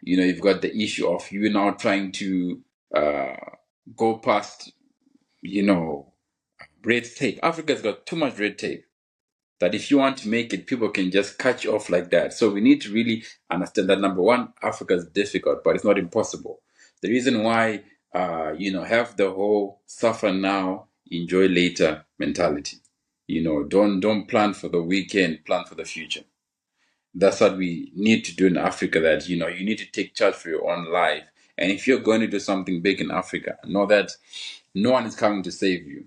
You've got the issue of you now trying to uh, go past, you know, red tape. Africa's got too much red tape that if you want to make it, people can just cut you off like that. So we need to really understand that number one, Africa is difficult, but it's not impossible. The reason why, have the whole suffer now, enjoy later mentality. Don't plan for the weekend, plan for the future. That's what we need to do in Africa. That you need to take charge for your own life. And if you're going to do something big in Africa, know that no one is coming to save you.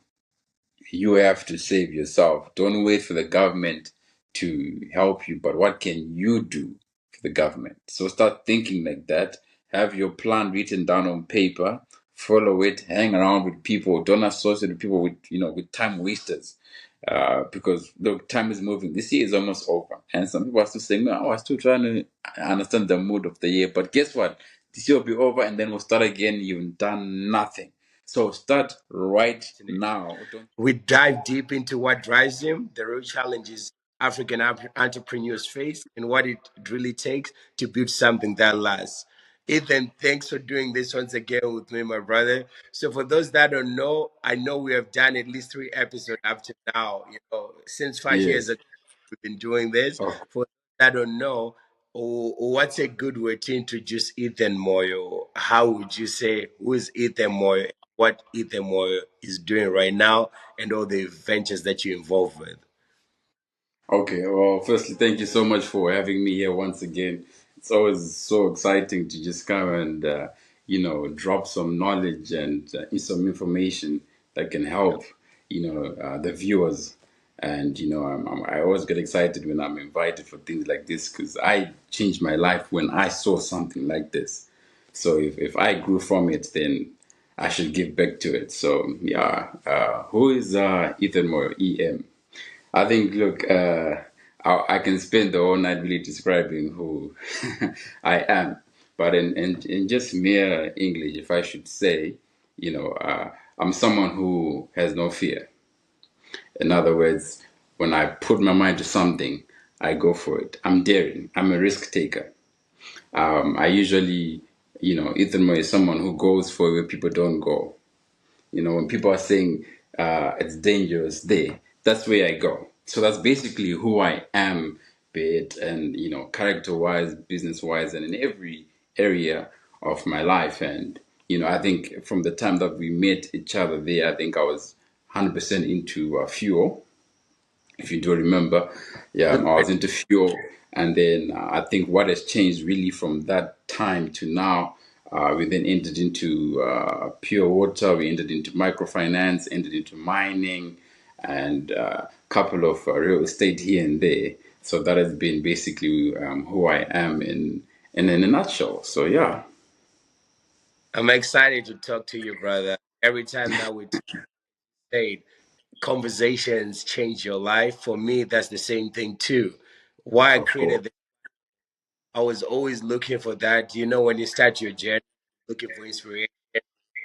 You have to save yourself. Don't wait for the government to help you, but what can you do for the government? So start thinking like that. Have your plan written down on paper. Follow it. Hang around with people. Don't associate with people with time wasters. Because look, time is moving. This year is almost over, and some people are still saying, "No, I was still trying to understand the mood of the year." But guess what? This year will be over, and then we'll start again. You've done nothing. So start right now. Don't We dive deep into what drives them, the real challenges African entrepreneurs face, and what it really takes to build something that lasts. Ethan, thanks for doing this once again with me, my brother. So, for those that don't know, I know we have done at least 3 episodes up to now. Since 5 years Yes. ago, we've been doing this. Oh, For those that don't know, what's a good way to introduce Ethan Moyo? How would you say who is Ethan Moyo? What Ethan Moyo is doing right now and all the ventures that you're involved with. okay. Well, firstly, thank you so much for having me here once again. It's always so exciting to just come and drop some knowledge and some information that can help the viewers. And I always get excited when I'm invited for things like this because I changed my life when I saw something like this. So if I grew from it, then I should give back to it. So yeah, who is Ethan Moore? EM. I think, look, I can spend the whole night really describing who I am, but in just mere English, if I should say, I'm someone who has no fear. In other words, when I put my mind to something, I go for it. I'm daring. I'm a risk taker. I usually, Ethan Moore is someone who goes for where people don't go. When people are saying it's dangerous there, that's where I go. So that's basically who I am, be it and character wise, business wise, and in every area of my life. And I think from the time that we met each other there, I think I was 100% into fuel, if you do remember. Yeah, I was into fuel. And then I think what has changed really from that time to now, we then entered into pure water, we entered into microfinance, entered into mining, and a couple of real estate here and there. So that has been basically who I am in a nutshell. So yeah. I'm excited to talk to you, brother. Every time that we say conversations change your life, for me, that's the same thing too. Why I Of course. created this, I was always looking for that. When you start your journey, looking for inspiration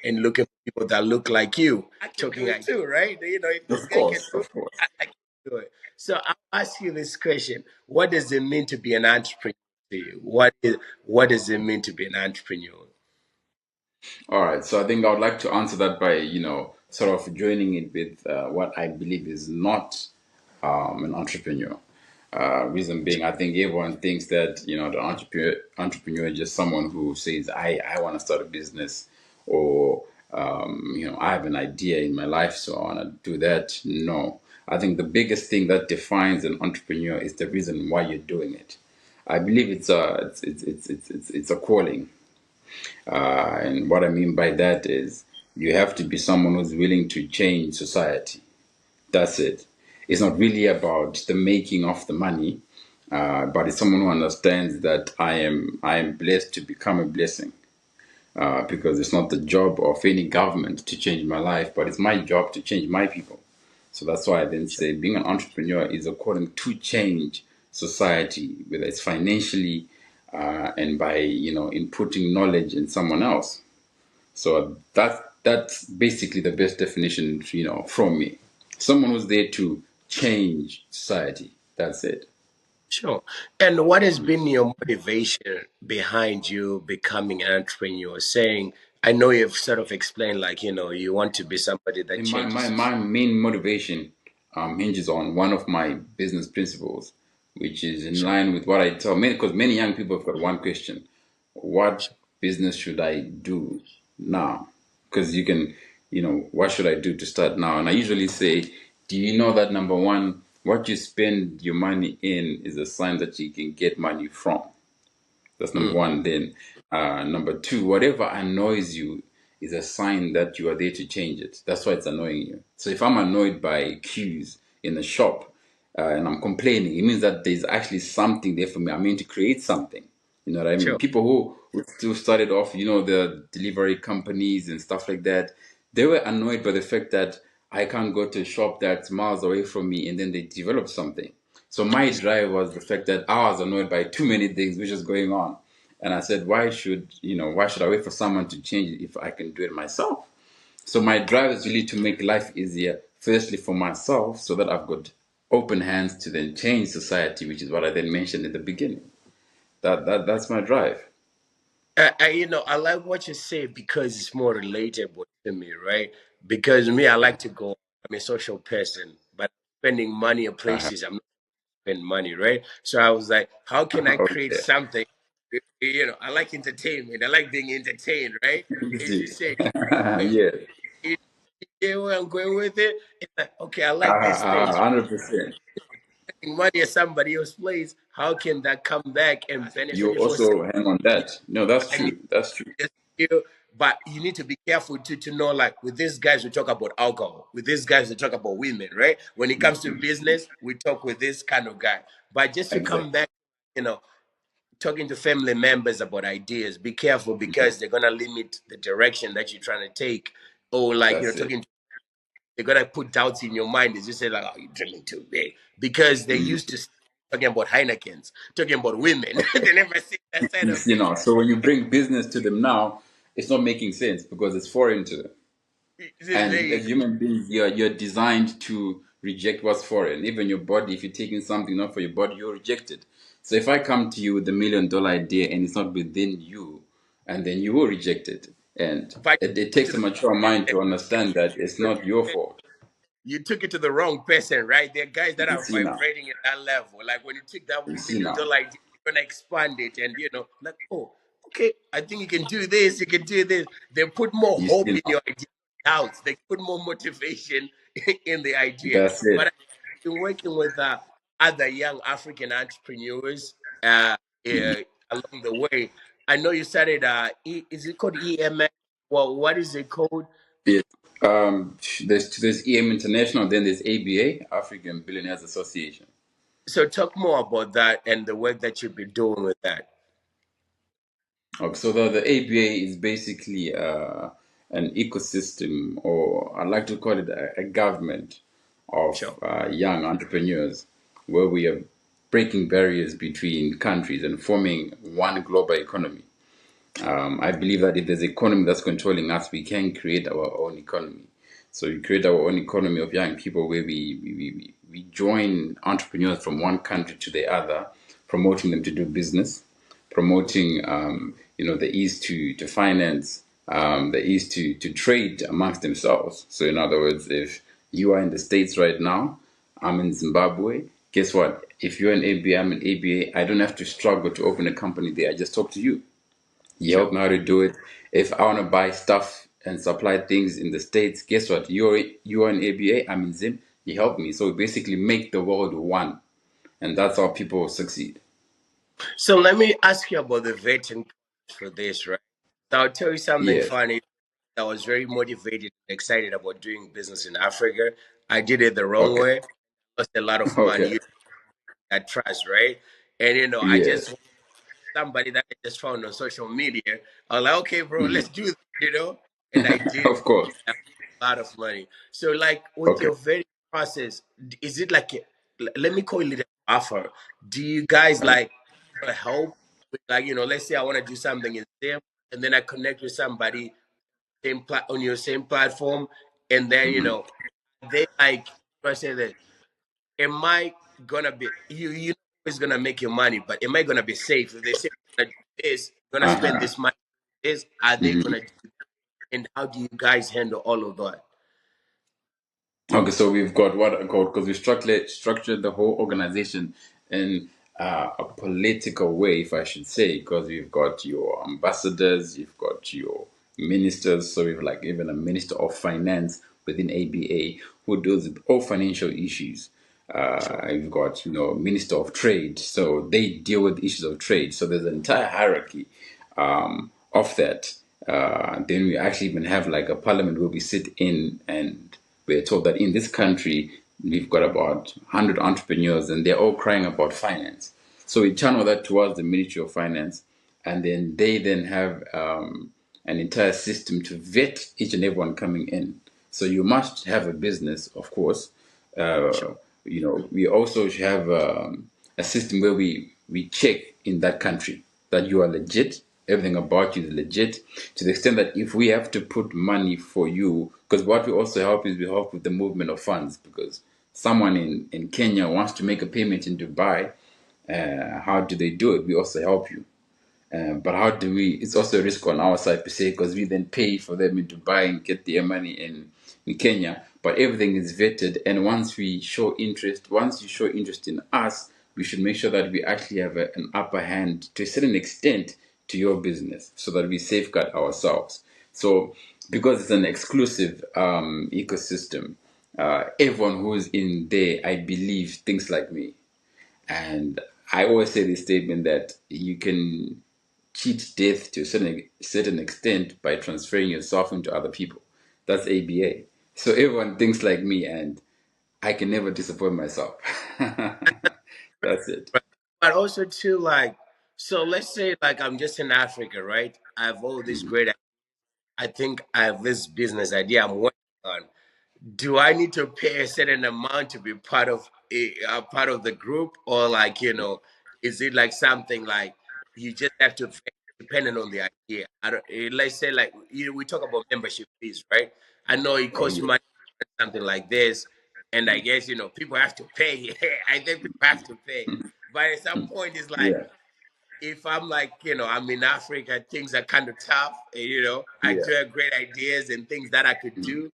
and looking for people that look like you, I can talking do it too, right? If this Of guy can course, do it, of course. I can do it. So I'll ask you this question: what does it mean to be an entrepreneur to you? What does it mean to be an entrepreneur? All right, so I think I would like to answer that by, sort of joining it with what I believe is not an entrepreneur. Reason being, I think everyone thinks that, the entrepreneur is just someone who says, I want to start a business, or, I have an idea in my life, so I want to do that. No, I think the biggest thing that defines an entrepreneur is the reason why you're doing it. I believe it's a calling. And what I mean by that is you have to be someone who's willing to change society. That's it. It's not really about the making of the money, but it's someone who understands that I am blessed to become a blessing. Because it's not the job of any government to change my life, but it's my job to change my people. So that's why I then say being an entrepreneur is according to change society, whether it's financially and by inputting knowledge in someone else. So that's basically the best definition, from me. Someone who's there to change society. That's it. Sure. And what has been your motivation behind you becoming an entrepreneur? Saying, I know you've sort of explained, like, you want to be somebody that And my, changes. my main motivation hinges on one of my business principles, which is in Sure. line with what I tell many, because many young people have got one question: what Sure. business should I do now? Because what should I do to start now? And I usually say, do you know that number one, what you spend your money in is a sign that you can get money from? That's number Mm, one. Then, number two, whatever annoys you is a sign that you are there to change it. That's why it's annoying you. So if I'm annoyed by queues in the shop and I'm complaining, it means that there's actually something there for me. I mean to create something. You know what I mean? sure. People who still started off, the delivery companies and stuff like that, they were annoyed by the fact that I can't go to a shop that's miles away from me, and then they developed something. So my drive was the fact that I was annoyed by too many things which is going on. And I said, why should I wait for someone to change it if I can do it myself? So my drive is really to make life easier, firstly for myself, so that I've got open hands to then change society, which is what I then mentioned in the beginning. That's my drive. I like what you say because it's more relatable to me, right? Because me, I like to go. I'm a social person, but spending money at Uh-huh. places I'm not spending money, right? So I was like, how can I create Okay. something? I like entertainment. I like being entertained, right? You As see. you say, Yeah. you get where I'm going with it. It's like, okay, I like this space. 100%. Money at somebody else's place. How can that come back and You benefit me for also hang on that. No, that's buying true. That's true. just you? But you need to be careful to know, like, with these guys we talk about alcohol, with these guys we talk about women, right? When it comes to business, we talk with this kind of guy. But just to come Exactly. back, you know, talking to family members about ideas, be careful because they're gonna limit the direction that you're trying to take. Or like, That's it. talking to, they're gonna put doubts in your mind as you say, like, oh, you're drinking too big. Because they used to talking about Heinekens, talking about women. Okay. They never see that side of things. So when you bring business to them now, it's not making sense because it's foreign to them. There And you as human beings, you're designed to reject what's foreign. Even your body, if you're taking something not for your body, you'll reject it. So if I come to you with $1 million idea and it's not within you, and then you will reject it. And but it you took takes a it mature mind to understand that it's to not your the fault. you took it to the wrong person, right? There are guys that You are see now. vibrating at that level. Like when you take that You see million now. dollar idea, you're gonna expand it, and like, oh, okay, I think you can do this. You can do this. They put more You hope see in now. your idea. Doubts. They put more motivation in the idea. That's it. But I've been working with other young African entrepreneurs along the way. I know you started. Is it called EMS? Well, what is it called? Yes. There's EM International, then there's ABA, African Billionaires Association. So talk more about that and the work that you've been doing with that. Okay, so the ABA is basically an ecosystem, or I like to call it a government of Sure. young entrepreneurs, where we are breaking barriers between countries and forming one global economy. I believe that if there's economy that's controlling us, we can create our own economy. So we create our own economy of young people where we join entrepreneurs from one country to the other, promoting them to do business, promoting the ease to finance, the ease to trade amongst themselves. So in other words, if you are in the States right now, I'm in Zimbabwe. Guess what? If you're an ABA, I'm an ABA. I don't have to struggle to open a company there. I just talk to you. You help Sure. me how to do it. If I want to buy stuff and supply things in the States, guess what? You're an ABA, I'm in Zim. You help me. So we basically make the world one. And that's how people succeed. So let me ask you about the vetting process for this, right? So I'll tell you something Yes. funny. I was very motivated and excited about doing business in Africa. I did it the wrong Okay. way, lost a lot of money. Okay. That trust, right? And I just Yes. somebody that I just found on social media. I was like, okay, bro, let's do this. And I did Of course. a lot of money. So, like, with Okay. your very process, is it like, let me call it an offer? Do you guys Okay. like help? With, like, let's say I want to do something in them, and then I connect with somebody on your same platform, and then they like, I say that, am I gonna be you? always gonna make you money, but am I gonna be safe? If they say we're gonna do this, we're gonna spend Uh-huh. this money, this, are they Mhm. gonna do, and how do you guys handle all of that? Okay, so we've got what I call, because we structured the whole organization in a political way, if I should say, because we've got your ambassadors, you've got your ministers, so we've like even a minister of finance within ABA who deals with all financial issues. Sure, You've got minister of trade, so they deal with issues of trade. So there's an entire hierarchy of that. Then we actually even have like a parliament where we sit in, and we're told that in this country we've got about 100 entrepreneurs and they're all crying about finance. So we channel that towards the Ministry of Finance, and then they then have an entire system to vet each and everyone coming in. So you must have a business, of course. sure, Uh, we also have a system where we check in that country that you are legit, everything about you is legit, to the extent that if we have to put money for you, because what we also help is we help with the movement of funds, because someone in Kenya wants to make a payment in Dubai, how do they do it? We also help you. But how do we? It's also a risk on our side per se, because we then pay for them in Dubai and get their money in Kenya. But everything is vetted, and once you show interest in us, we should make sure that we actually have an upper hand to a certain extent to your business, so that we safeguard ourselves. So because it's an exclusive ecosystem, everyone who's in there, I believe, thinks like me. And I always say this statement that you can cheat death to a certain extent by transferring yourself into other people. That's ABA. So everyone thinks like me, and I can never disappoint myself. That's it. but also too, like, so let's say like I'm just in Africa, right? I have all this great. I think I have this business idea I'm working on. Do I need to pay a certain amount to be a part of the group, or like is it like something like you just have to pay depending on the idea? I don't, let's say like we talk about membership fees, right? I know it Oh costs yeah. money something like this, and I guess people have to pay. I think people have to pay, but at some point it's like Yeah. if I'm like, I'm in Africa, things are kind of tough. And, I Yeah. do have great ideas and things that I could do.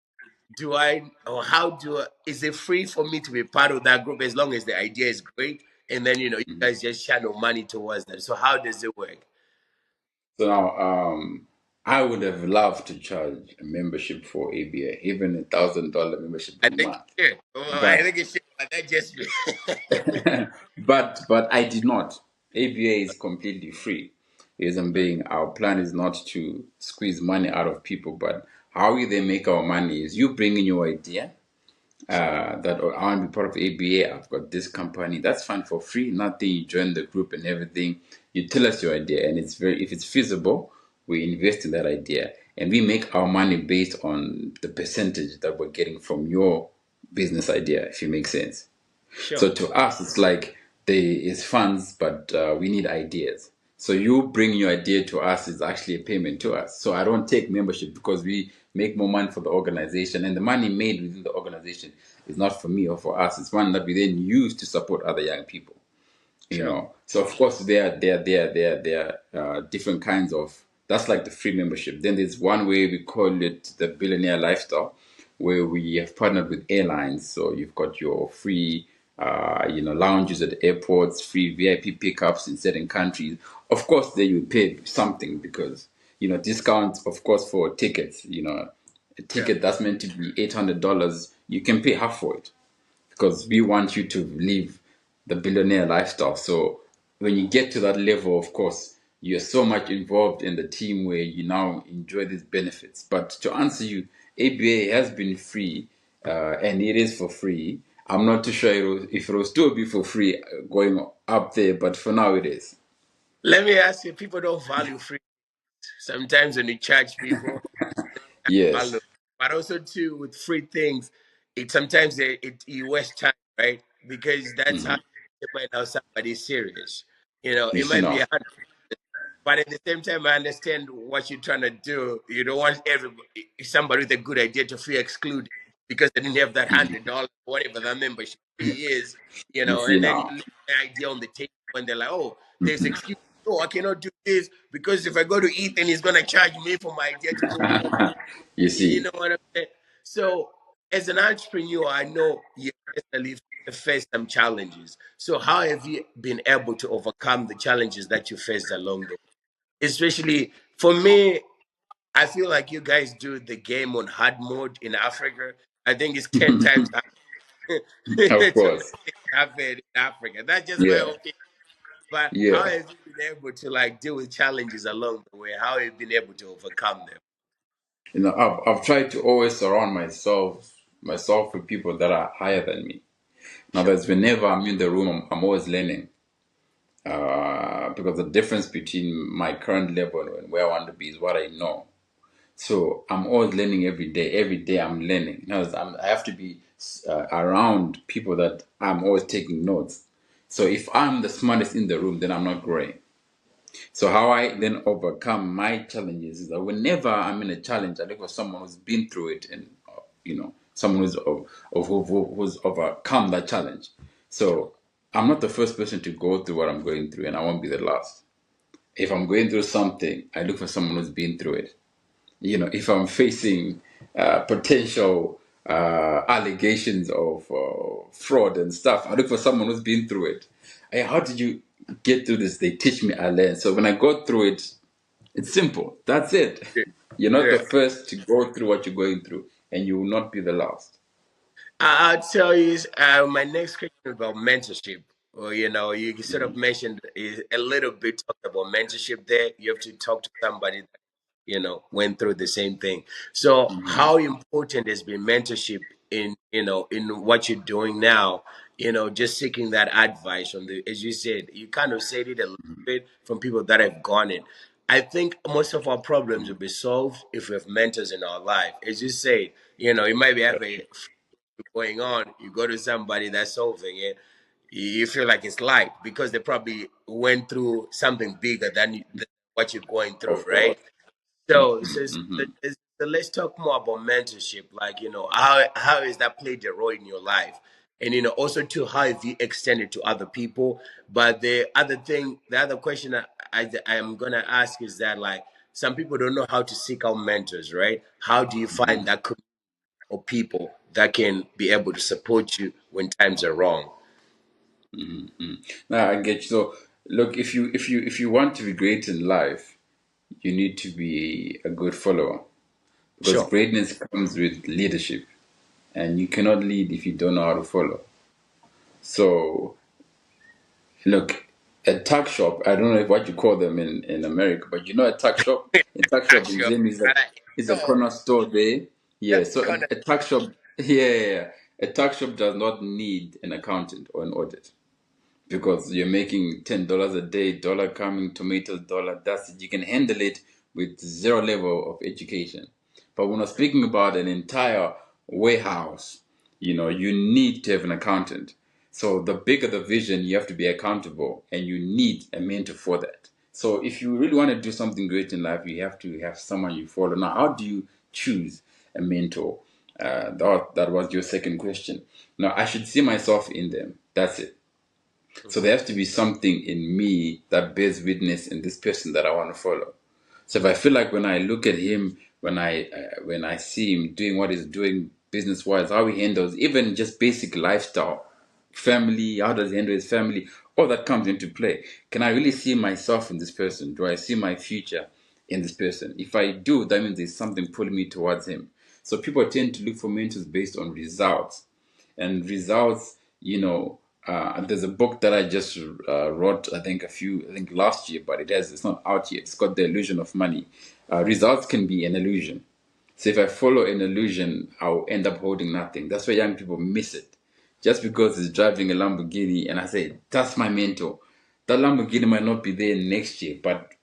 Do I, or how do I, is it free for me to be part of that group as long as the idea is great? And then, you guys just channel money towards that. So how does it work? So now, I would have loved to charge a membership for ABA, even $1,000 membership I per think month. it should. Well, I But think it should, but that just, but I did not. ABA is completely free. Reason right, being, our plan is not to squeeze money out of people, but how we then make our money is you bring in your idea, sure, that oh, I want to be part of ABA. I've got this company. That's fine for free. Nothing. You join the group and everything. You tell us your idea, and if it's feasible, we invest in that idea, and we make our money based on the percentage that we're getting from your business idea. If it makes sense. sure, So to us, it's like there is funds, but we need ideas. So you bring your idea to us is actually a payment to us. So I don't take membership because we make more money for the organization, and the money made within the organization is not for me or for us. It's one that we then use to support other young people. sure, So of course there are different kinds of, that's like the free membership. Then there's one way we call it the billionaire lifestyle, where we have partnered with airlines. So you've got your free lounges at airports, free VIP pickups in certain countries. Of course there you pay something, because discounts, of course, for tickets. A sure. ticket that's meant to be $800, you can pay half for it, because we want you to live the billionaire lifestyle. So when you get to that level, of course, you're so much involved in the team where you now enjoy these benefits. But to answer you, ABA has been free, and it is for free. I'm not too sure if it will still be for free going up there, but for now it is. Let me ask you, people don't value free. Sometimes when you charge people, Yes. value. But also too with free things, it sometimes you waste time, right? Because that's how you find out somebody's serious. It You might be know. 100, but at the same time, I understand what you're trying to do. You don't want somebody with a good idea to feel excluded. because they didn't have that $100, whatever that membership fee is, You see and then you now. leave the idea on the table when they're like, oh, there's excuse. Oh, I cannot do this because if I go to Ethan, he's gonna charge me for my idea to move forward. You You see. know what I'm saying? So, as an entrepreneur, I know you personally face some challenges. So, how have you been able to overcome the challenges that you faced along the way? Especially for me, I feel like you guys do the game on hard mode in Africa. I think it's 10 times harder Of to course. make things happen in Africa. That's just my Yeah. opinion. But how Yeah. have you been able to like deal with challenges along the way? How have you been able to overcome them? I've tried to always surround myself with people that are higher than me. Now, Sure. that's whenever I'm in the room, I'm always learning. Because the difference between my current level and where I want to be is what I know. So I'm always learning every day. Every day I'm learning. I have to be around people that I'm always taking notes. So if I'm the smartest in the room, then I'm not growing. So how I then overcome my challenges is that whenever I'm in a challenge, I look for someone who's been through it and someone who's overcome that challenge. Sure. So I'm not the first person to go through what I'm going through, and I won't be the last. If I'm going through something, I look for someone who's been through it. If I'm facing potential allegations of fraud and stuff, I look for someone who's been through it. Hey, how did you get through this? They teach me, I learn. So when I go through it, it's simple. That's it. Yeah. You're not the Yeah. first to go through what you're going through, and you will not be the last. I'll tell you, my next question is about mentorship. Well, you sort of mentioned a little bit talked about mentorship there. You have to talk to somebody that, went through the same thing. So, how important has been mentorship in what you're doing now? Just seeking that advice from as you said, you kind of said it a little bit from people that have gone in. I think most of our problems will be solved if we have mentors in our life. As you say, you might be having going on, you go to somebody that's solving it, you feel like it's light because they probably went through something bigger than what you're going through, Of right? course. So let's talk more about mentorship. Like, how has that played a role in your life? And also too, how have you extended to other people? But the other question I am gonna ask is that like some people don't know how to seek out mentors, right? How do you find that or people that can be able to support you when times are wrong? Now I get you. So look, if you want to be great in life, you need to be a good follower because Sure. greatness comes with leadership, and you cannot lead if you don't know how to follow. So look, a tuck shop, I don't know what you call them in America, but a tuck shop? A tuck shop in Sure. Germany is a No, corner store there. Yeah, yep, so gonna a tuck shop, yeah, a tuck shop does not need an accountant or an audit because you're making $10 a day, dollar coming, tomatoes, dollar. That's it. You can handle it with zero level of education. But when we're speaking about an entire warehouse, you need to have an accountant. So the bigger the vision, you have to be accountable, and you need a mentor for that. So if you really want to do something great in life, you have to have someone you follow. Now, how do you choose a mentor? That was your second question. Now, I should see myself in them. That's it. So there has to be something in me that bears witness in this person that I want to follow. So if I feel like when I look at him, when I see him doing what he's doing business wise, how he handles even just basic lifestyle, family, how does he handle his family, all that comes into play. Can I really see myself in this person? Do I see my future in this person? If I do, that means there's something pulling me towards him. So people tend to look for mentors based on results and results. There's a book that I just wrote, I think last year, but it's not out yet. It's called The Illusion of Money. Results can be an illusion. So if I follow an illusion, I'll end up holding nothing. That's why young people miss it. Just because he's driving a Lamborghini and I say, that's my mentor. That Lamborghini might not be there next year, but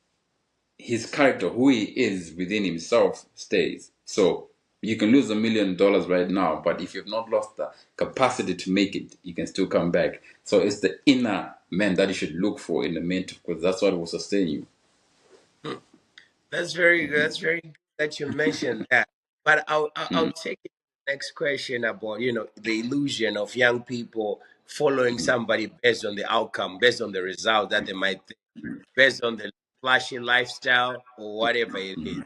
his character, who he is within himself, stays. So you can lose $1 million right now, but if you've not lost the capacity to make it, you can still come back. So it's the inner man that you should look for in the mentor, because that's what will sustain you. that's very good that you mentioned that. But I'll take it next question about, the illusion of young people following somebody based on the outcome, based on the result that they might think, based on the flashy lifestyle or whatever it is.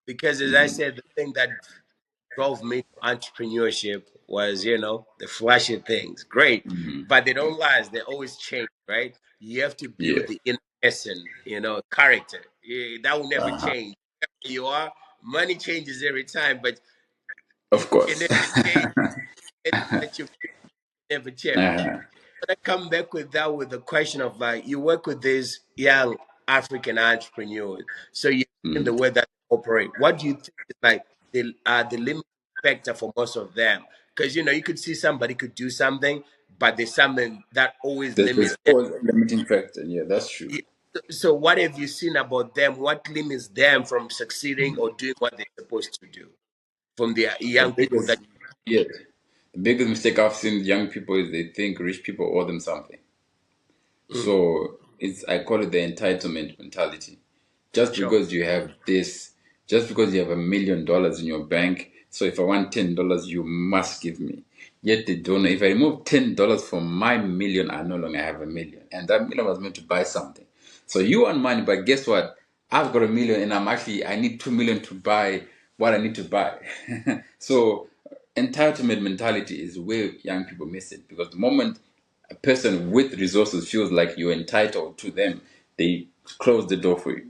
Because as I said, the thing that drove me to entrepreneurship was, the flashy things. Great. But they don't last. They always change, right? You have to Yeah. build the inner person, character. That will never Uh-huh. change. Wherever you are, money changes every time, but Of you can course. never change. That you never change. Uh-huh. But I come back with that with the question of like you work with these young African entrepreneurs, so you in the way that they operate. What do you think is like the limiting factor for most of them? Because you could see somebody could do something, but there's something that always There's limits them. always a limiting factor. Yeah, that's true. So what have you seen about them? What limits them from succeeding or doing what they're supposed to do? From the The young people that biggest, yeah, the biggest mistake I've seen with young people is they think rich people owe them something. mm, So I call it the entitlement mentality. Just sure, because you have this, just because you have $1 million in your bank, so if I want $10, you must give me. Yet they don't know. If I remove $10 from my million, I no longer have a million, and that million was meant to buy something. So you want money, but guess what? I've got a million, and I need 2 million to buy what I need to buy. So entitlement mentality is where young people miss it, because the moment a person with resources feels like you're entitled to them, they close the door for you.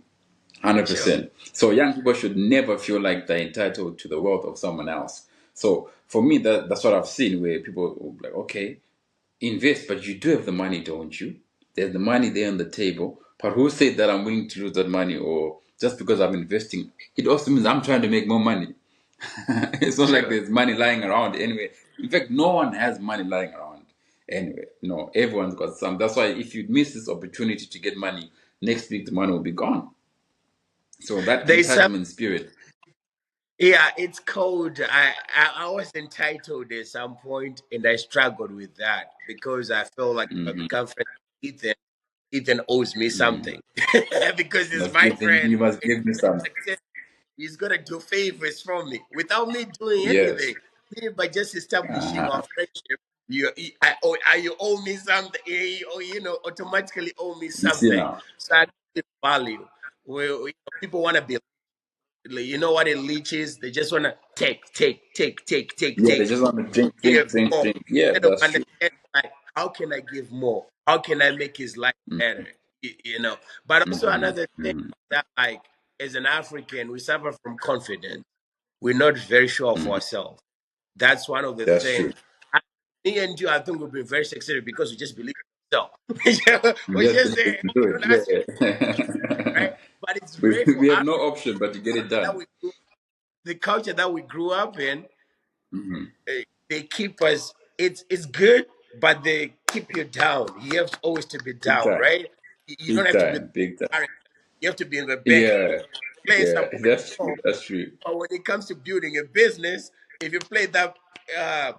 sure. 100%. So young people should never feel like they're entitled to the wealth of someone else. So for me, that's what I've seen, where people will be like, okay, invest, but you do have the money, don't you? There's the money there on the table. But who said that I'm willing to lose that money, or just because I'm investing? It also means I'm trying to make more money. It's not like Sure. there's money lying around anyway. In fact, no one has money lying around anyway. No, everyone's got some. That's why if you miss this opportunity to get money, next week the money will be gone. So that There's some. entitlement spirit. Yeah, it's called. I was entitled at some point, and I struggled with that because I felt like if I become friends with Ethan, Ethan owes me something because he's my friend. You must And give me some. success, he's gonna do favors for me without me doing Yes. anything. Me by just establishing our Uh-huh. friendship, you owe me something, or automatically owe me You see something. now. So I give value. Well, people want to be, you know what a leech is? They just want to take, take, take, take, take, Yeah, they take. just want to drink, drink, Give drink, more. drink. Yeah, Instead of that's true. understanding, like, how can I give more? How can I make his life better? But also another thing that, like, as an African, we suffer from confidence. We're not very sure of ourselves. That's one of the That's things. true. I- Me and you, I think we've been very successful because we just believe in ourselves. You We just just say, believe to okay, do don't ask you, it. right? Yeah. But it's we, rare for we have us no option but to get it that done. we grew the culture that we grew up in, they keep us. It's good, but they keep you down. You have always to be Big down, time. right? You don't Big have to be the time. Big time. character. You have to be in the back, Yeah. playing Yeah. some That's true. role. That's true. But when it comes to building a business, if you play that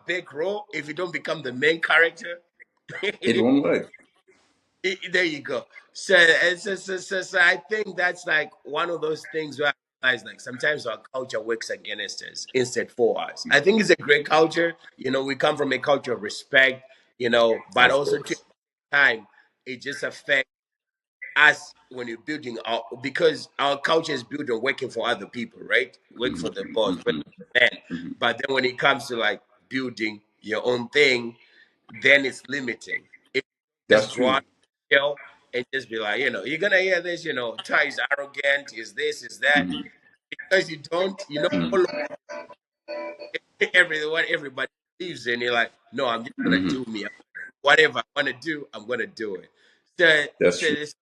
back role, if you don't become the main character, It won't work. there you go. So I think that's like one of those things where I realize like sometimes our culture works against us instead for us. I think it's a great culture. We come from a culture of respect, but Of also to course. time it just affects us when you're building our because our culture is built on working for other people, right? Work for the boss, work for the man. But then when it comes to like building your own thing, then it's limiting. If you just That's go true. out show and just be like, you're gonna hear this, Ty is arrogant, is this, is that. Because you don't, follow what everybody believes in. You're like, no, I'm just gonna do me. Whatever I wanna do, I'm gonna do it. So, That's so true. this,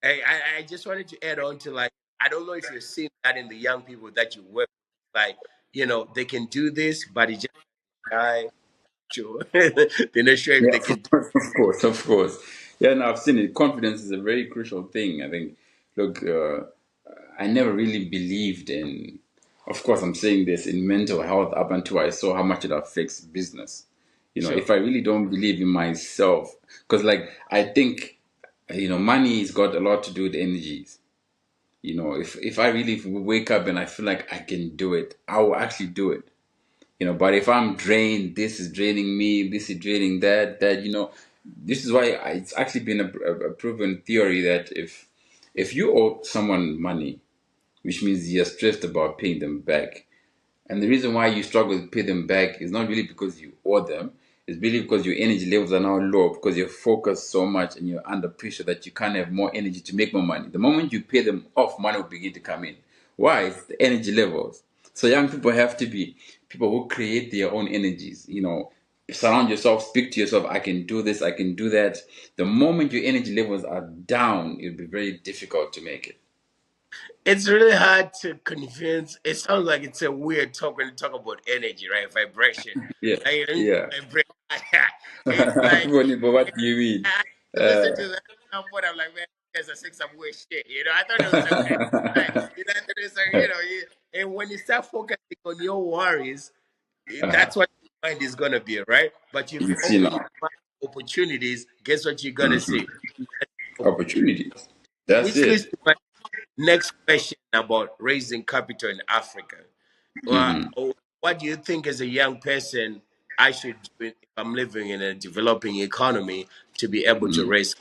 I just wanted to add on to like, I don't know if you're seeing that in the young people that you work with. Like, they can do this, but it's just shy. Sure. They're not sure if Yeah, they of can do course, of course, of course. Yeah, no, I've seen it. Confidence is a very crucial thing. I think, look, I never really believed in, of course, I'm saying this in mental health up until I saw how much it affects business. sure. If I really don't believe in myself, because like I think, money's got a lot to do with energies. If I really wake up and I feel like I can do it, I will actually do it. But if I'm drained, this is draining me, this is draining that. This is why it's actually been a proven theory that if you owe someone money, which means you're stressed about paying them back, and the reason why you struggle to pay them back is not really because you owe them. It's really because your energy levels are now low because you're focused so much and you're under pressure that you can't have more energy to make more money. The moment you pay them off, money will begin to come in. Why? It's the energy levels. So young people have to be people who create their own energies. Surround yourself, speak to yourself. I can do this, I can do that. The moment your energy levels are down, it'll be very difficult to make it. It's really hard to convince. It sounds like it's a weird talk when you talk about energy, right? Vibration. Yeah, Like, you know, yeah. vibration. It's like People need, but what do you mean? I listen to Uh, that at some point. I'm like, man, you guys are saying some weird shit. I thought it was okay. Right. I thought it was, and when you start focusing on your worries, uh, that's what your mind is gonna be, right? But if you you see open your now. mind to opportunities, guess what you're gonna Mhm. see? Opportunities. That's Which leads it. to my next question about raising capital in Africa. Well, Hmm. what do you think as a young person I should do if I'm living in a developing economy to be able to Hmm. raise?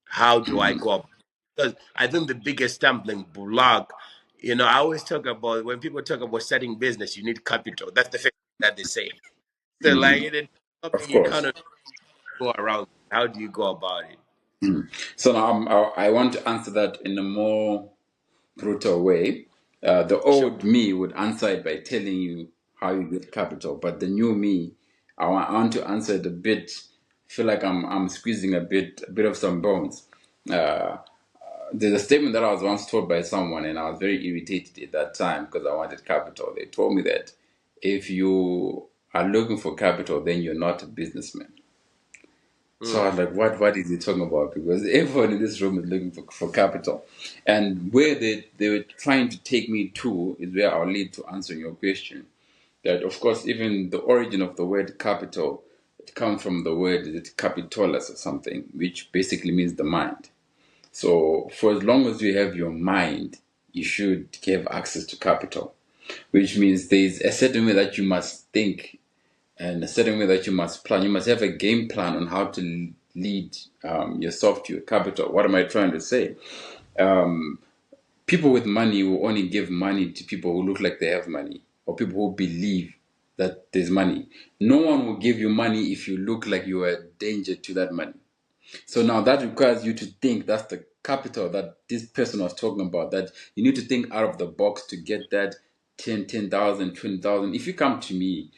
How do I Hmm. go up? Because I think the biggest stumbling block, I always talk about when people talk about starting business, you need capital. That's the first thing that they say. So, like Hmm. in a Of developing course. economy, go around. How do you go about it? Hmm. So now I want to answer that in a more brutal way. The Sure. old me would answer it by telling you how you get capital, but the new me, I want to answer it a bit. Feel like I'm squeezing a bit of some bones. Uh, there's a statement that I was once told by someone, and I was very irritated at that time because I wanted capital. They told me that if you are looking for capital, then you're not a businessman. So I was Mm. like, what is he talking about? Because everyone in this room is looking for capital. And where they were trying to take me to is where I'll lead to answering your question. That, of course, even the origin of the word capital, it comes from the word, is it capitolus or something, which basically means the mind. So for as long as you have your mind, you should have access to capital, which means there's a certain way that you must think and a certain way that you must plan. You must have a game plan on how to lead yourself to your capital. What am I trying to say? People with money will only give money to people who look like they have money or people who believe that there's money. No one will give you money if you look like you are a danger to that money. So now that requires you to think. That's the capital that this person was talking about. That you need to think out of the box to get that 10,000, 20,000. If you come to me,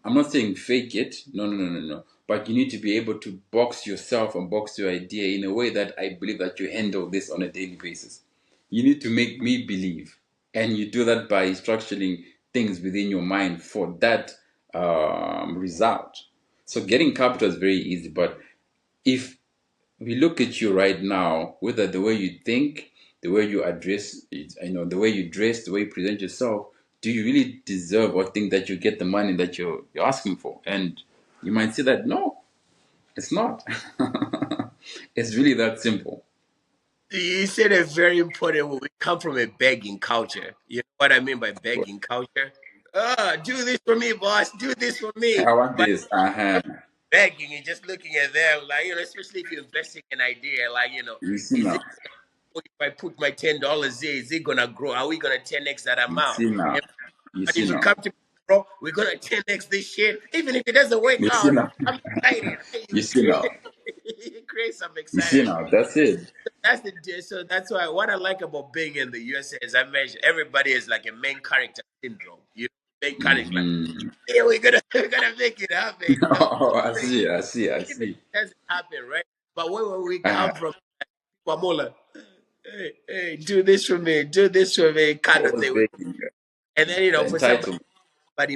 I'm not saying fake it. No, no, no, no, no. But you need to be able to box yourself and box your idea in a way that I believe that you handle this on a daily basis. You need to make me believe. And you do that by structuring things within your mind for that result. So getting capital is very easy, but if we look at you right now, whether the way you think, the way you address, the way you dress, the way you present yourself, do you really deserve or think that you get the money that you're asking for? And you might say that no, it's not. It's really that simple. You said a very important one. We come from a begging culture. You know what I mean by But begging culture? Do this for me, boss. Do this for me. I want But this. Uh-huh. begging and just looking at them, like, especially if you're investing in an idea, like, You see is now. it, if I put my $10 there, is it gonna grow? Are we gonna 10x that You amount? see now. And, You but see if you now. come to me, bro, we're gonna 10x this shit, even if it doesn't work You see out, now. I'm excited. Right? You see now. You create some You see excitement. now. That's it. So that's why what I like about being in the USA is I mentioned everybody is like a main character syndrome. Main character like, Hmm. yeah, we're gonna make it happen. Oh, I see. I see. I Even if see. it doesn't happen, right? But when we Uh-huh. come from Pamola, hey, do this for me, do this for me, kind of Always thing. begging. And then The for somebody entitlement.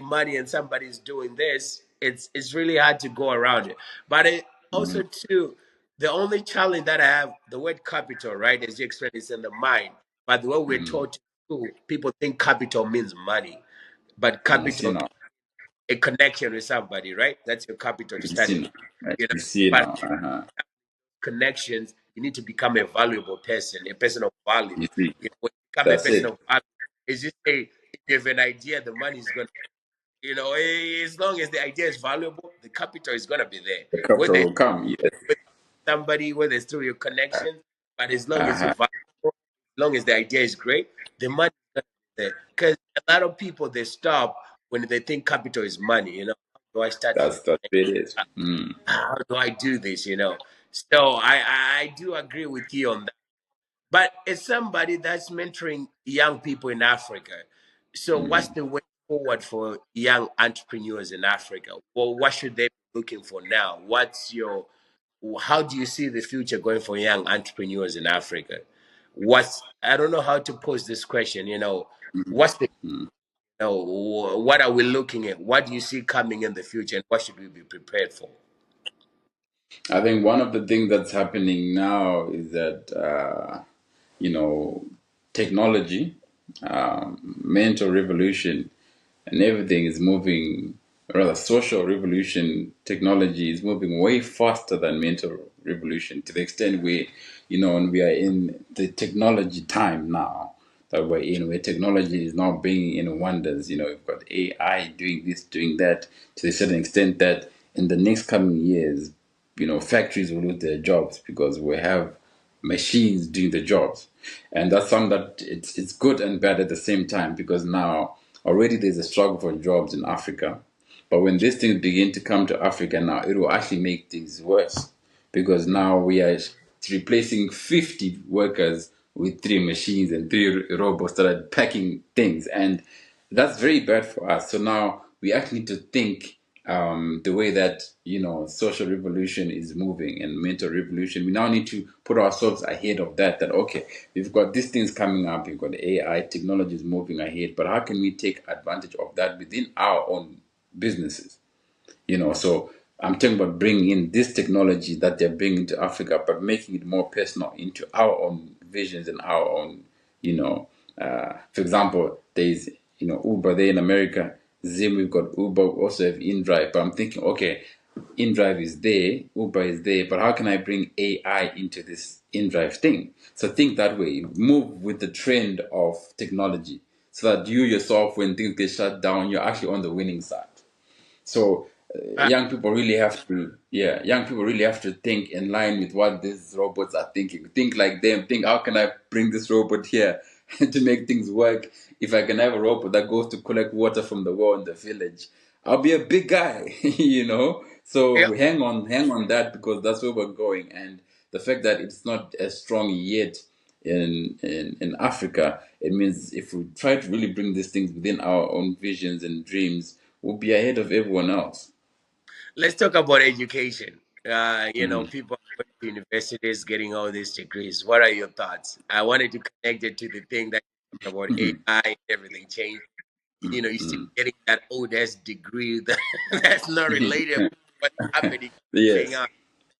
money and somebody's doing this, it's really hard to go around it. But it also too, the only challenge that I have, the word capital, right, as you explained, is in the mind. But the way we're Mm. taught to school, people think capital means money, but You see capital, now. a connection with somebody, right? That's your capital to You start see it. now. Right. You know, You see but now. Uh-huh. connections, you need to become a valuable person, a person of value. You see. When you become a That's person it. of value, is just if you have an idea, the money is going to. As long as the idea is valuable, the capital is gonna be there. The Whether capital it's will come. Yes. with somebody, whether it's through your connections, but as long as you're Uh-huh. valuable, as long as the idea is great, the money is gonna be there. Because a lot of people they stop when they think capital is money. How do I start from? That's it is. Mm. How do I do this? So I do agree with you on that. But as somebody that's mentoring young people in Africa, so what's Mm. the way forward for young entrepreneurs in Africa? Well, what should they be looking for now? How do you see the future going for young entrepreneurs in Africa? I don't know how to pose this question. What's the, Mm. what are we looking at? What do you see coming in the future, and what should we be prepared for? I think one of the things that's happening now is that you know technology, mental revolution, and everything is moving, rather social revolution. Technology is moving way faster than mental revolution, to the extent and we are in the technology time now that we're in, where technology is now bringing in wonders. We've got AI doing this, doing that, to a certain extent that in the next coming years, factories will lose their jobs because we have machines doing the jobs. And that's something that it's good and bad at the same time, because now already there's a struggle for jobs in Africa. But when these things begin to come to Africa now, it will actually make things worse, because now we are replacing 50 workers with three machines and three robots that are packing things. And that's very bad for us. So now we actually need to think the way that social revolution is moving and mental revolution. We now need to put ourselves ahead of that. That okay, we've got these things coming up. We've got AI technology is moving ahead, but how can we take advantage of that within our own businesses? So I'm talking about bringing in this technology that they're bringing to Africa, but making it more personal into our own visions and our own, for example, there's, Uber there in America. Zim, we've got Uber, we also have InDrive. But I'm thinking, okay, InDrive is there, Uber is there, but how can I bring AI into this InDrive thing? So think that way, move with the trend of technology, so that you yourself, when things get shut down, you're actually on the winning side. So Uh, young people really have to think in line with what these robots are thinking. Think like them. Think, how can I bring this robot here to make things work? If I can have a robot that goes to collect water from the well in the village, I'll be a big guy, yeah, So hang on that, because that's where we're going. And the fact that it's not as strong yet in Africa, it means if we try to really bring these things within our own visions and dreams, we'll be ahead of everyone else. let's talk about education. Hmm. People are going to universities getting all these degrees. What are your thoughts? I wanted to connect it to the thing that you talked about AI and everything changed. You're still getting that old ass degree that's not related to what's happening Yes. on.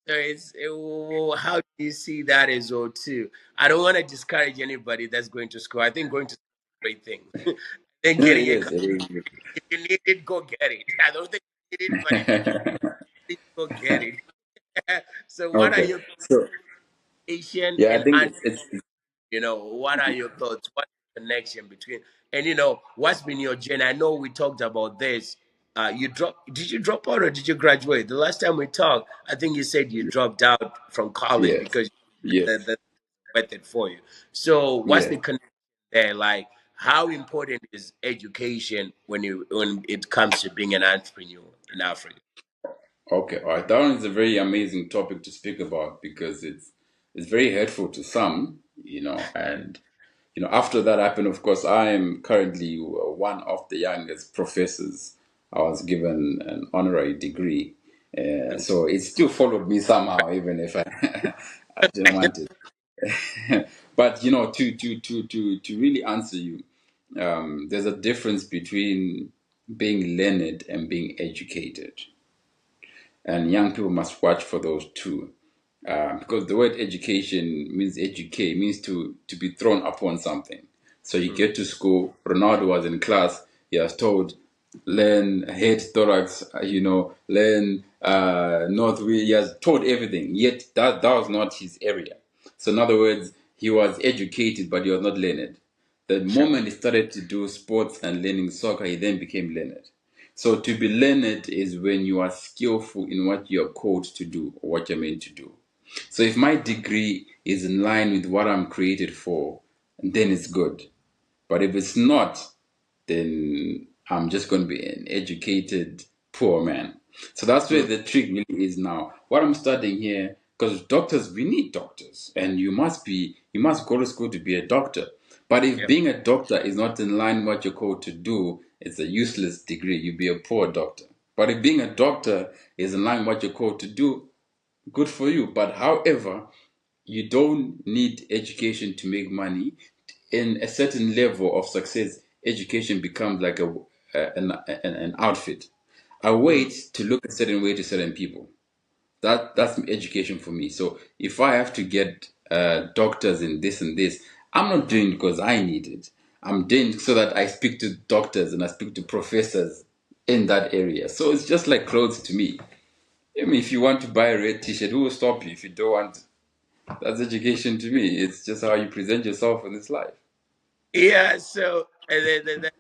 So how do you see that as well too? I don't want to discourage anybody that's going to school. I think going to school is a great thing. Then getting a Yes, it is. if you need it, go get it. I don't think you need it, but if you need it, go get it. So, what are Okay. your So Asian yeah, I and think it's what are your thoughts? What connection between and what's been your journey? I know we talked about this. Did you drop out or did you graduate? The last time we talked, I think you said you dropped out from college yes, because yes, that's worth it for you. So, what's yes. the connection there? Like, how important is education when it comes to being an entrepreneur in Africa? Okay, all right. That one is a very amazing topic to speak about, because it's very hurtful to some, and after that happened, of course, I am currently one of the youngest professors. I was given an honorary degree, so it still followed me somehow, even if I I didn't want it. But to really answer you, there's a difference between being learned and being educated, and young people must watch for those two, because the word education means educate, means to be thrown upon something. So you Mm, get to school. Ronaldo was in class. He was told, learn head thorax, learn north. He has taught everything. Yet that was not his area. So in other words, he was educated, but he was not learned. The sure. moment he started to do sports and learning soccer, he then became learned. So to be learned is when you are skillful in what you're called to do or what you're meant to do. So if my degree is in line with what I'm created for, then it's good. But if it's not, then I'm just going to be an educated poor man. So that's where Mm. the trick really is now. What I'm studying here, because doctors, we need doctors, and you must go to school to be a doctor. But if Yeah. being a doctor is not in line with what you're called to do, it's a useless degree. You'll be a poor doctor. But if being a doctor is in line with what you're called to do, good for you. But however, you don't need education to make money. In a certain level of success, education becomes like an outfit, a way Mm. to look a certain way to certain people. That's education for me. So if I have to get doctors in this and this, I'm not doing it because I need it. I'm doing it so that I speak to doctors and I speak to professors in that area. So it's just like clothes to me. I mean, if you want to buy a red T-shirt, who will stop you? If you don't want, that's education to me. It's just how you present yourself in this life. Yeah, so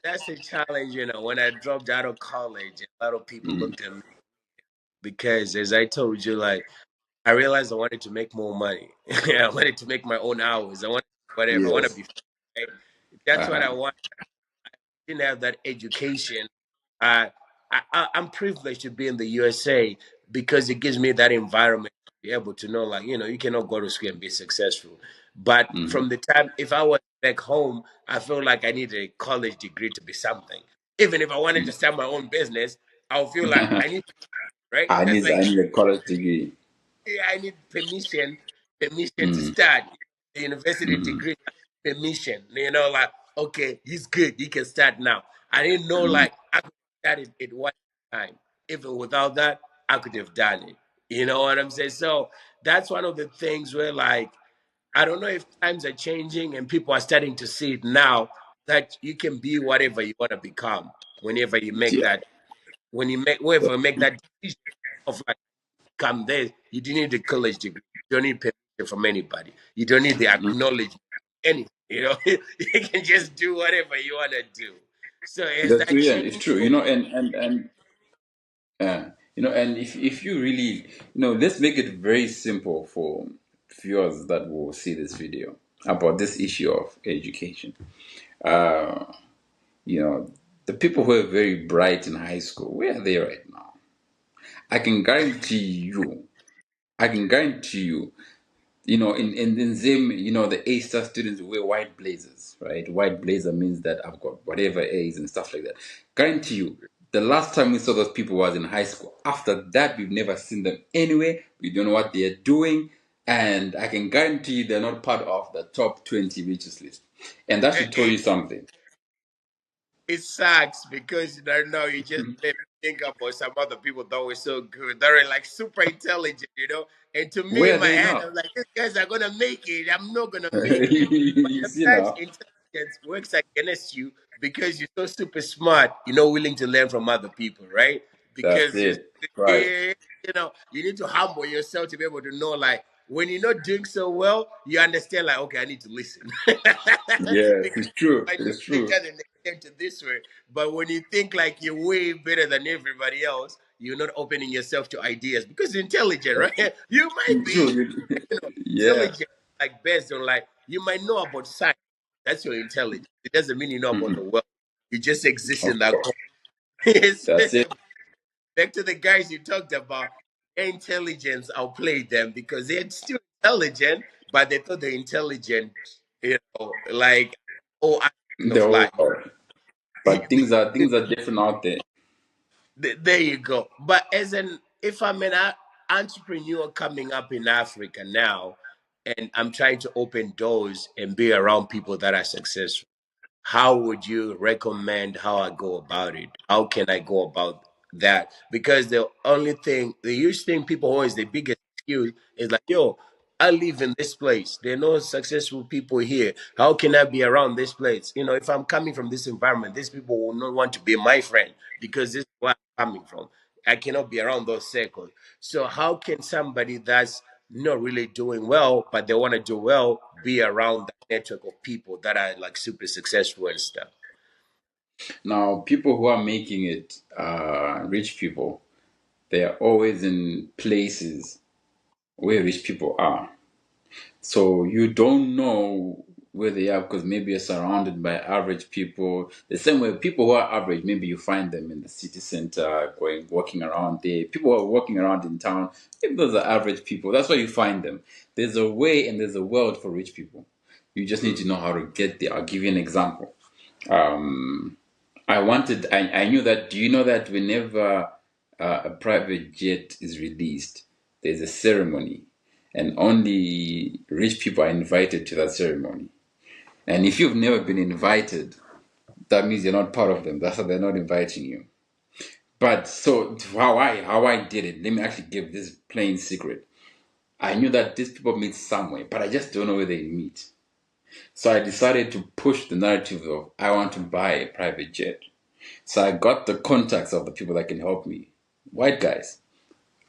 that's a challenge, you know. When I dropped out of college, a lot of people Mm. looked at me because, as I told you, like I realized I wanted to make more money. I wanted to make my own hours. I want whatever. I want to Yes. be free, right? That's what I Uh-huh. want. Didn't have that education. Uh, I'm privileged to be in the USA because it gives me that environment to be able to know, like, you know, you cannot go to school and be successful. But Mm-hmm. from the time, if I was back home, I feel like I need a college degree to be something. Even if I wanted to start my own business, I'll feel like I need, right? I Like need a college degree. yeah, I need permission to Mm-hmm. start the university Mm-hmm. degree. Permission, you know, like okay, he's good. He can start now. I didn't know Mm-hmm. like I could start it at one time. Even without that, I could have done it. You know what I'm saying? So that's one of the things where like I don't know if times are changing and people are starting to see it now that you can be whatever you want to become whenever you make Yeah. that when you make whenever you make that decision of like come there, you don't need a college degree. You don't need permission from anybody. You don't need the Mm. acknowledgement. Anything, you know, you can just do whatever you want to do. So as That's that true. Yeah, it's changed true. for And if you really, let's make it very simple for viewers that will see this video about this issue of education. Uh, you know, the people who are very bright in high school, where are they right now? I can guarantee you, I can guarantee you, in Zim, the A-star students wear white blazers, right? White blazer means that I've got whatever A's and stuff like that. Guarantee you, the last time we saw those people was in high school. After that, we've never seen them anywhere. We don't know what they're doing. And I can guarantee you they're not part of the top 20 richest list. And that should tell you something. it sucks because you don't know you just made me think about some other people that were so good. They're like super intelligent, you know. And to me Where in are my they head, now? I'm like, these guys are gonna make it. I'm not gonna make it. But You see sometimes now? intelligence works against you because you're so super smart, you're not willing to learn from other people, right? That's Because it. Right. yeah, you know, you need to humble yourself to be able to know, like, when you're not doing so well, you understand, like, okay, I need to listen. Yes, Because it's true. I do It's things true. that they attempt to this way. But when you think like you're way better than everybody else, you're not opening yourself to ideas because you're intelligent, right? You might It's true. be, you know, Yeah. intelligent, like based on like you might know about science. That's your intelligence. It doesn't mean you know about the Mhm. world. You just exist Of in that. course. Yes. That's it. Back to the guys you talked about, their intelligence outplayed them because they're still intelligent, but they thought they're intelligent, you know, like all aspect The of whole life. world. But things are different out there. There you go. But as an if I'm an entrepreneur coming up in Africa now, and I'm trying to open doors and be around people that are successful, how would you recommend how I go about it? How can I go about that? Because the huge thing people always, the biggest excuse is like, yo, I live in this place. There are no successful people here. How can I be around this place? You know, if I'm coming from this environment, these people will not want to be my friend because this is where I'm coming from. I cannot be around those circles. So how can somebody that's not really doing well, but they want to do well, be around that network of people that are like super successful and stuff? Now, people who are making it, rich people, they are always in places where rich people are. So you don't know where they are because maybe you're surrounded by average people. The same way, people who are average, maybe you find them in the city center, going walking around there. People who are walking around in town, maybe those are average people. That's where you find them. There's a way and there's a world for rich people. You just need to know how to get there. I'll give you an example. Um, I knew that. Do you know that whenever a private jet is released, there's a ceremony, and only rich people are invited to that ceremony. And if you've never been invited, that means you're not part of them. That's why they're not inviting you. But so how I did it, let me actually give this plain secret. I knew that these people meet somewhere, but I just don't know where they meet. So I decided to push the narrative of I want to buy a private jet. So I got the contacts of the people that can help me. White guys.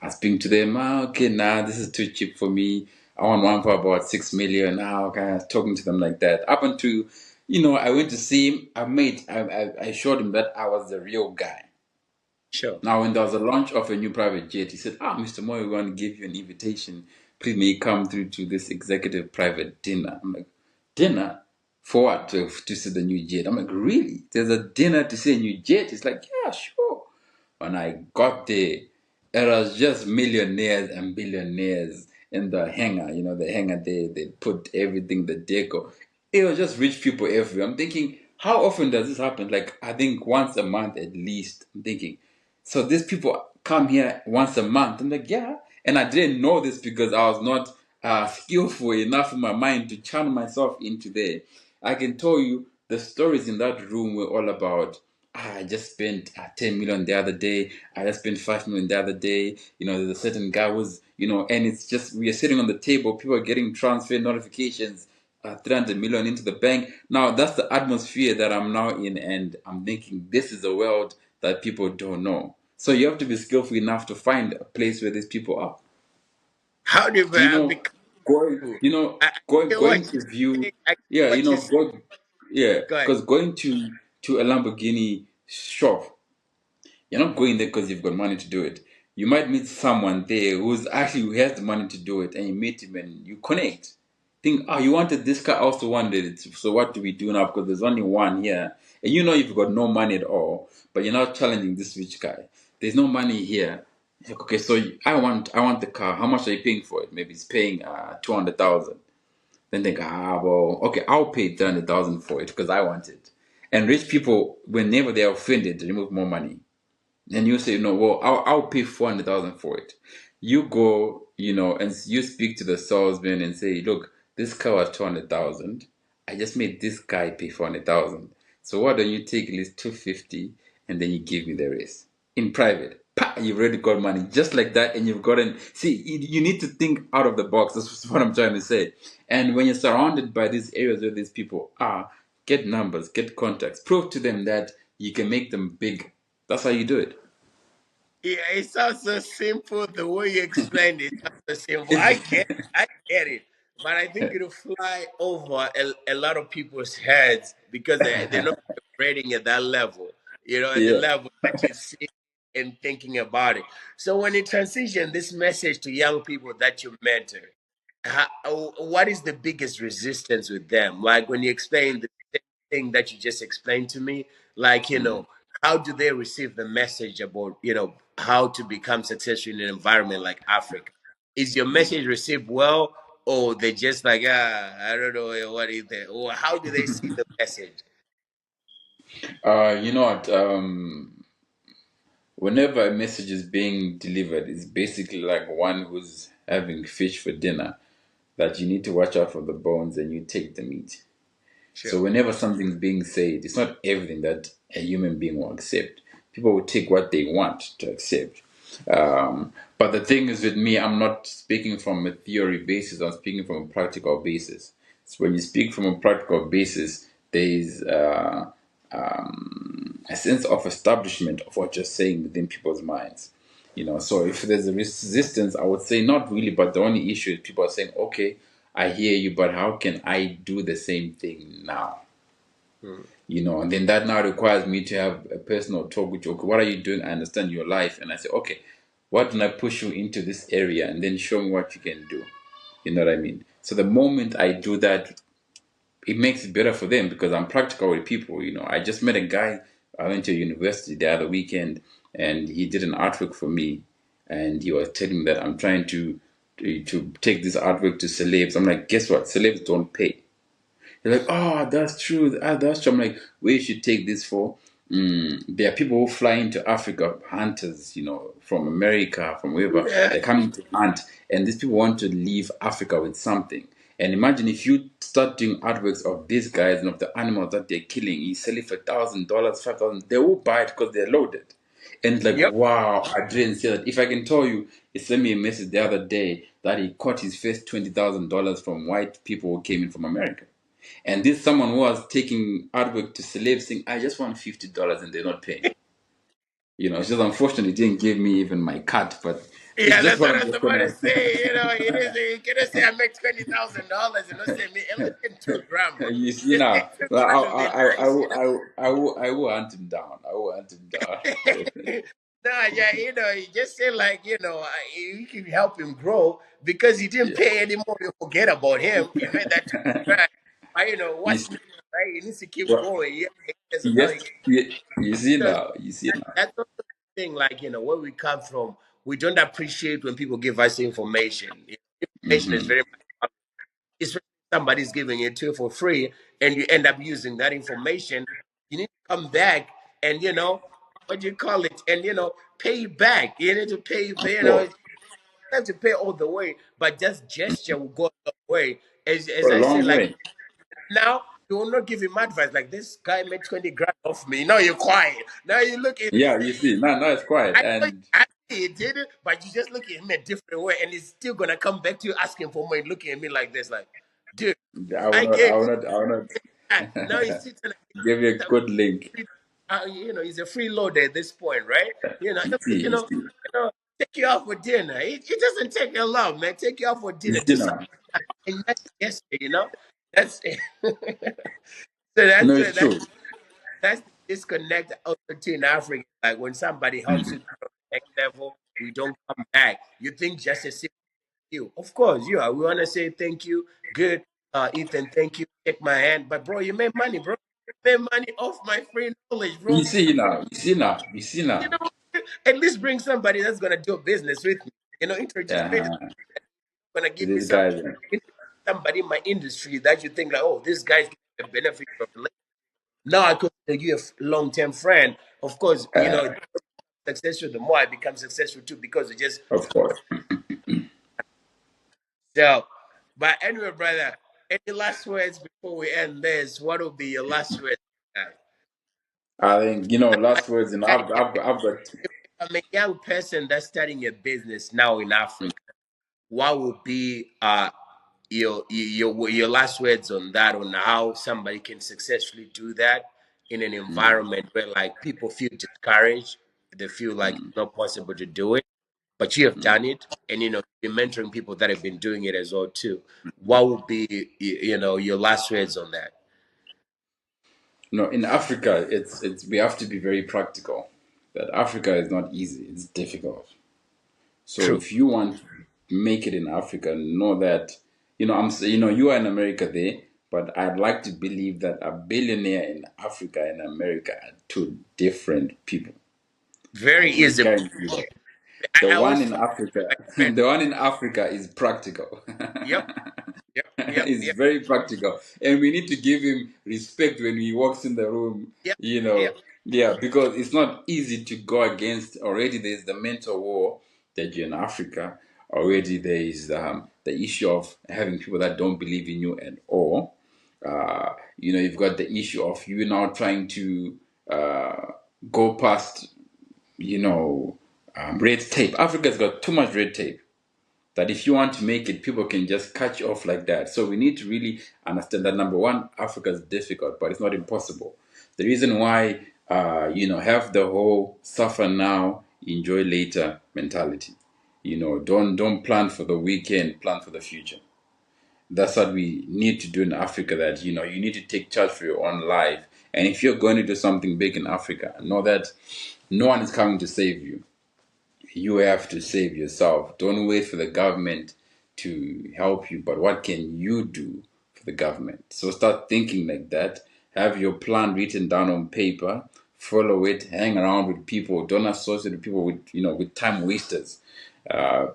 I speak to them, okay, nah, this is too cheap for me. I want one for about 6 million. Okay, I was talking to them like that. Up until, I went to see him. I showed him that I was the real guy. Sure. Now, when there was a launch of a new private jet, he said, Mr. Moyo, we want to give you an invitation. Please may you come through to this executive private dinner. I'm like, dinner? For what? To see the new jet? I'm like, really? There's a dinner to see a new jet? He's like, yeah, sure. When I got there, it was just millionaires and billionaires in the hangar. The hangar there, they put everything, the deco. It was just rich people everywhere. I'm thinking, how often does this happen? Like, I think once a month at least. I'm thinking, so these people come here once a month. I'm like, yeah. And I didn't know this because I was not skillful enough in my mind to channel myself into there. I can tell you the stories in that room were all about, I just spent 10 million the other day. I just spent 5 million the other day. There's a certain guy was, and it's just, we are sitting on the table. People are getting transfer notifications, 300 million into the bank. Now, that's the atmosphere that I'm now in. And I'm thinking, this is a world that people don't know. So you have to be skillful enough to find a place where these people are. How do You I know, become? going, I, you know, I going, get what going to you're view, saying. I get yeah, what you're saying. go, yeah, Go ahead. because going to a Lamborghini shop, you're not going there because you've got money to do it. You might meet someone there who has the money to do it, and you meet him and you connect. Think, you wanted this car, I also wanted it. So what do we do now? Because there's only one here, and you've got no money at all, but you're not challenging this rich guy. There's no money here. Like, okay, so I want the car. How much are you paying for it? Maybe it's paying 200,000. Then think, well, okay, I'll pay 300,000 for it because I want it. And rich people, whenever they are offended, they remove more money. And you say, no, well, I'll pay 400,000 for it. You go, and you speak to the salesman and say, look, this car was 200,000. I just made this guy pay 400,000. So why don't you take at least 250 and then you give me the rest in private? Pa, you've already got money just like that, and you've gotten. See, you need to think out of the box. That's what I'm trying to say. And when you're surrounded by these areas where these people are, get numbers, get contacts, prove to them that you can make them big. That's how you do it. Yeah, it sounds so simple. The way you explained it sounds so simple. It's, I get it. But I think it'll fly over a lot of people's heads because they're not operating at that level, at the yeah. level that you see and thinking about it. So when you transition this message to young people that you mentor, what is the biggest resistance with them? Like when you explain the same thing that you just explained to me, like, Mhm. how do they receive the message about, how to become successful in an environment like Africa? Is your message received well, or they just like, I don't know what is it, or how do they see the message? You know what? Whenever a message is being delivered, it's basically like one who's having fish for dinner that you need to watch out for the bones and you take the meat. So Sure. whenever something's being said, it's not everything that a human being will accept. People will take what they want to accept. But the thing is with me, I'm not speaking from a theory basis. I'm speaking from a practical basis. So when you speak from a practical basis, there's a sense of establishment of what you're saying within people's minds. So if there's a resistance, I would say not really, but the only issue is people are saying, okay, I hear you, but how can I do the same thing now? Mm. And then that now requires me to have a personal talk with you. Okay, what are you doing? I understand your life. And I say, okay, what can I push you into this area? And then show me what you can do. You know what I mean? So the moment I do that, it makes it better for them because I'm practical with people. I just met a guy. I went to university the other weekend, and he did an artwork for me, and he was telling me that I'm trying to take this artwork to celebs. I'm like, guess what? Celebs don't pay. They're like, oh, that's true. That's true. I'm like, where you should take this for? There are people who fly into Africa, hunters, from America, from wherever. Yeah. They're coming to hunt, and these people want to leave Africa with something. And imagine if you start doing artworks of these guys and of the animals that they're killing, you sell it for $1,000, 5,000. They will buy it because they're loaded. And it's like, Yep. wow, I didn't see that. If I can tell you, he sent me a message the other day that he caught his first $20,000 from white people who came in from America. And this someone who was taking artwork to celebs saying, I just want $50 and they're not paying. It's just unfortunate it didn't give me even my cut, but it's Yeah, just that's what what I I'm was just about to gonna say. It is. You cannot say I make $20,000 and not say me. At least get 2 grand, bro. you see Just take now. two Well, grand and be nice. I will hunt him down. I will hunt him down. Nah, yeah, you just say like, you can help him grow because he didn't Yeah. pay anymore. You forget about him. You made that 2 grand. But you what's see, next, right? You need to keep well, going. Yeah, as well. yes, you see Because now. You see now. that's also the thing. Like, where we come from, we don't appreciate when people give us information. Information is Hmm. very much, especially if somebody's giving it to you for free, and you end up using that information. You need to come back and what do you call it, and pay back. You need to pay. Of You course, have to pay all the way, but just gesture will go the way. As for a I say, long like way. now. You will not give him advice like this guy made 20 grand off me. Now you're quiet. Now you look at Yeah, you see now it's quiet, I know and he did it, but you just look at him a different way, and he's still gonna come back to you asking for more, and looking at me like this, like, dude, I will I not. I gave will you not. I will that. Now he's not sitting give you a like, good link. he's a freeloader at this point, right? You see, you see, Take you out for dinner. It doesn't take a lot, man. Take you out for you dinner. see Do something. now. And that's so No, that's it's that's true. that's the disconnect also too in Africa. Like when somebody helps you to the next level, we don't come back. You think just a simple you. Of course, we wanna say thank you. Good. Ethan, thank you. Take my hand. But bro, you made money, bro. You made money off my free knowledge, You bro. see now. You see now. You see You now. know, at least bring somebody that's gonna do business with me. Introduce me. Uh-huh. Gonna give me This guy. somebody in my industry that you think like, oh, this guy's gonna benefit from it. Now I consider you a long term friend. Of course, Uh, successful. The more I become successful too, because it just of course. so. But anyway, brother, any last words before we end this? What will be your last words, guy? I think last words. I've got. If I'm a young person that's starting a business now in Africa, what would be your last words on that, on how somebody can successfully do that in an environment where like people feel discouraged, they feel like it's not possible to do it, but you have done it, and you're mentoring people that have been doing it as well too. What would be your last words on that? In Africa, it's we have to be very practical. That Africa is not easy. It's difficult. So True. if you want to make it in Africa, know that you are in America there, but I'd like to believe that a billionaire in Africa and America are two different people. I Very can easy. guarantee you that. The I one always in tell Africa, my friend. the one in Africa is practical. Yep, yep, yep, Is yep, very practical, and we need to give him respect when he walks in the room. yep, You yep. know, yeah, because it's not easy to go against. Already, there's the mental war that you're in Africa. Already, there is the issue of having people that don't believe in you at all. You've got the issue of you now trying to uh, go past, red tape. Africa's got too much red tape that if you want to make it, people can just cut you off like that. So we need to really understand that number one, Africa is difficult, but it's not impossible. The reason why, have the whole suffer now, enjoy later mentality. Don't plan for the weekend, plan for the future. That's what we need to do in Africa. That you need to take charge for your own life. And if you're going to do something big in Africa, know that no one is coming to save you. You have to save yourself. Don't wait for the government to help you, but what can you do for the government? So start thinking like that. Have your plan written down on paper. Follow it. Hang around with people. Don't associate with people with time wasters.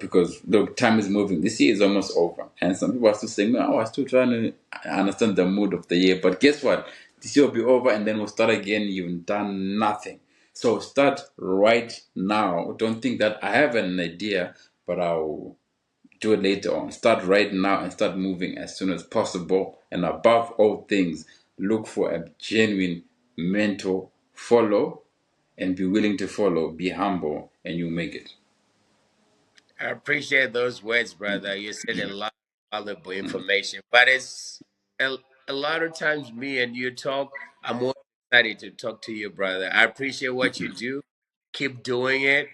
Because look, time is moving. This year is almost over, and some people are still saying, "No, I was still trying to understand the mood of the year." But guess what? This year will be over, and then we'll start again. You've done nothing. So start right now. Don't think that I have an idea, but I'll do it later on. Start right now and start moving as soon as possible. And above all things, look for a genuine mentor. Follow and be willing to follow. Be humble, and you'll make it. I appreciate those words, brother. You said a lot of valuable information, but it's a, a lot of times me and you talk. I'm more excited to talk to you, brother. I appreciate what you do. Keep doing it,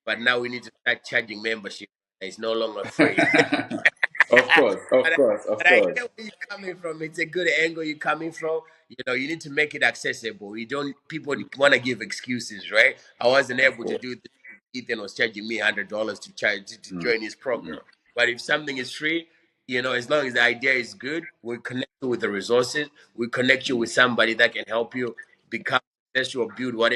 but now we need to start charging membership. It's no longer free. Of course, of but, course, of but I course, get where you're coming from. It's a good angle you're coming from. You know, you need to make it accessible. You don't. People want to give excuses, right? I wasn't of able to course. do this. Ethan was charging me $100 to charge to Mm, join his program. But if something is free, you know, as long as the idea is good, we connect you with the resources. We connect you with somebody that can help you become successful, build whatever